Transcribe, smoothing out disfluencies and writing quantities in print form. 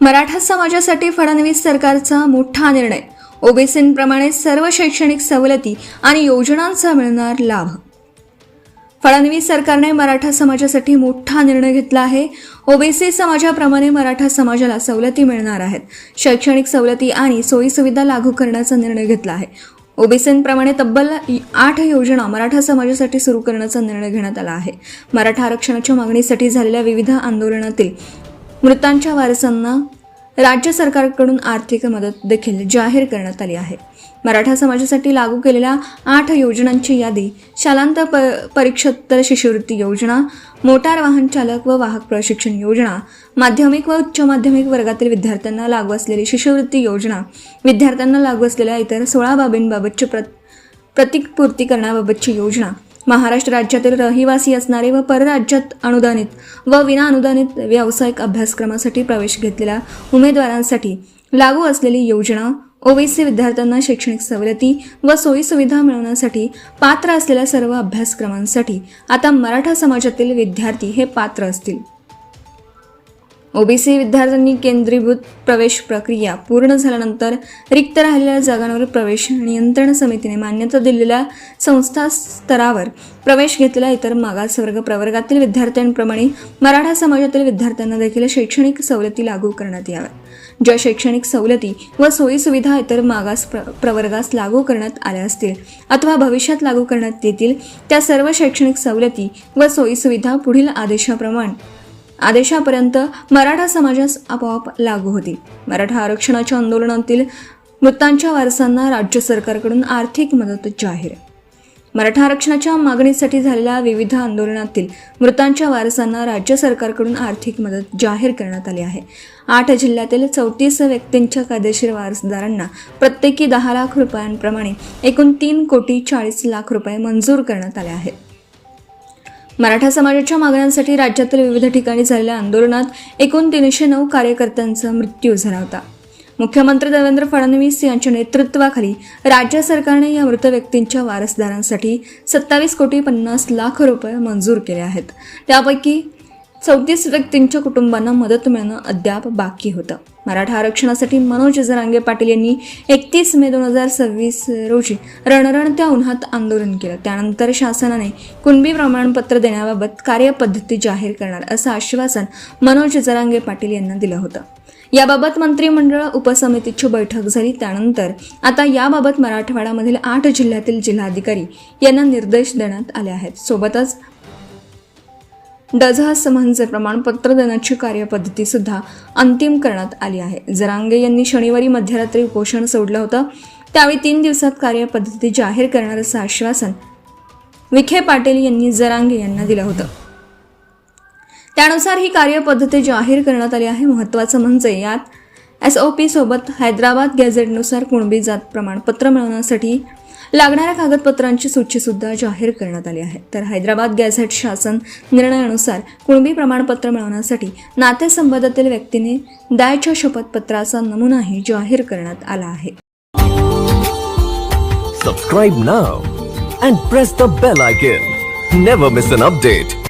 मराठा समाजासाठी फडणवीस सरकारचा मोठा निर्णय. ओबीसींप्रमाणे सर्व शैक्षणिक सवलती आणि योजनांचा मिळणार लाभ. फडणवीस सरकारने मराठा समाजासाठी मोठा निर्णय घेतला आहे. ओबीसी समाजाप्रमाणे मराठा समाजाला सवलती मिळणार आहेत. शैक्षणिक सवलती आणि सोयीसुविधा लागू करण्याचा निर्णय घेतला आहे. ओबीसींप्रमाणे तब्बल 8 योजना मराठा समाजासाठी सुरू करण्याचा निर्णय घेण्यात आला आहे. मराठा आरक्षणाच्या मागणीसाठी झालेल्या विविध आंदोलनातील मृतांच्या वारसांना राज्य सरकारकडून आर्थिक मदत देखील जाहीर करण्यात आली आहे. मराठा समाजासाठी लागू केलेल्या 8 योजनांची यादी शालांत परीक्षोत्तर शिष्यवृत्ती योजना, मोटार वाहन चालक व वाहक प्रशिक्षण योजना, माध्यमिक व उच्च माध्यमिक वर्गातील विद्यार्थ्यांना लागू असलेली शिष्यवृत्ती योजना, विद्यार्थ्यांना लागू असलेल्या इतर 16 बाबींबाबतची प्रतिपूर्ती करण्याबाबतची योजना, महाराष्ट्र राज्यातील रहिवासी असणारे व परराज्यात अनुदानित व विना अनुदानित व्यावसायिक अभ्यासक्रमासाठी प्रवेश घेतलेल्या उमेदवारांसाठी लागू असलेली योजना, ओबीसी विद्यार्थ्यांना शैक्षणिक सवलती व सोयीसुविधा मिळवण्यासाठी पात्र असलेल्या सर्व अभ्यासक्रमांसाठी आता मराठा समाजातील विद्यार्थी हे पात्र असतील. ओबीसी विद्यार्थ्यांनी केंद्रीभूत प्रवेश प्रक्रिया पूर्ण झाल्यानंतर रिक्त राहिलेल्या जागांवर प्रवेश नियंत्रण समितीने मान्यता दिलेल्या संस्था स्तरावर प्रवेश घेतलेल्या इतर मागासवर्ग प्रवर्गातील विद्यार्थ्यांप्रमाणे मराठा समाजातील विद्यार्थ्यांना देखील शैक्षणिक सवलती लागू करण्यात याव्या. ज्या शैक्षणिक सवलती व सोयीसुविधा इतर मागास प्रवर्गास लागू करण्यात आल्या असतील अथवा भविष्यात लागू करण्यात येतील त्या सर्व शैक्षणिक सवलती व सोयीसुविधा पुढील आदेशापर्यंत मराठा समाजास आपोआप लागू होतील. मराठा आरक्षणाच्या आंदोलनातील मृतांच्या वारसांना राज्य सरकारकडून आर्थिक मदत जाहीर. मराठा आरक्षणाच्या मागणीसाठी झालेल्या विविध आंदोलनातील मृतांच्या वारसांना राज्य सरकारकडून आर्थिक मदत जाहीर करण्यात आली आहे. 8 जिल्ह्यातील 34 व्यक्तींच्या कायदेशीर वारसदारांना प्रत्येकी 10 लाख रुपयांप्रमाणे एकूण 3,40,00,000 रुपये मंजूर करण्यात आले आहेत. मराठा समाजाच्या मागण्यांसाठी राज्यातील विविध ठिकाणी झालेल्या आंदोलनात एकूण 309 कार्यकर्त्यांचा मृत्यू झाला होता. मुख्यमंत्री देवेंद्र फडणवीस यांच्या नेतृत्वाखाली राज्य सरकारने या मृत व्यक्तींच्या वारसदारांसाठी 27,50,00,000 रुपये मंजूर केले आहेत. त्यापैकी 34 व्यक्तींच्या कुटुंबांना मदत मिळणं अद्याप बाकी होतं. मराठा आरक्षणासाठी मनोज जरांगे पाटील यांनी 31 मे 2026 रोजी रणरणत्या उन्हात आंदोलन केलं. त्यानंतर शासनाने कुणबी प्रमाणपत्र देण्याबाबत कार्यपद्धती जाहीर करणार असं आश्वासन मनोज जरांगे पाटील यांना दिलं होतं. याबाबत मंत्रिमंडळ उपसमितीची बैठक झाली. त्यानंतर आता याबाबत मराठवाड्यामधील 8 जिल्ह्यातील जिल्हाधिकारी यांना निर्देश देण्यात आले आहेत. सोबतच डझास म्हणजे प्रमाणपत्र देण्याची कार्यपद्धती सुद्धा अंतिम करण्यात आली आहे. जरांगे यांनी शनिवारी मध्यरात्री उपोषण सोडलं होतं. त्यावेळी 3 दिवसात कार्यपद्धती जाहीर करणार असं आश्वासन विखे पाटील यांनी जरांगे यांना दिलं होतं. त्यानुसार ही कार्यपद्धती जाहीर करण्यात आली आहे. महत्त्वाचं म्हणजे यात SOP सोबत हैदराबाद गॅझेटनुसार कुणबी जात प्रमाणपत्र मिळवण्यासाठी लागणाऱ्या कागदपत्रांची सूची सुद्धा जाहीर करण्यात आली आहे. तर हैदराबाद गॅझेट शासन निर्णयानुसार कुणबी प्रमाणपत्र मिळवण्यासाठी नातेसंबंधातील व्यक्तीने द्यायच्या शपथपत्राचा नमुनाही जाहीर करण्यात आला आहे. Subscribe now and press the bell icon. Never miss an update.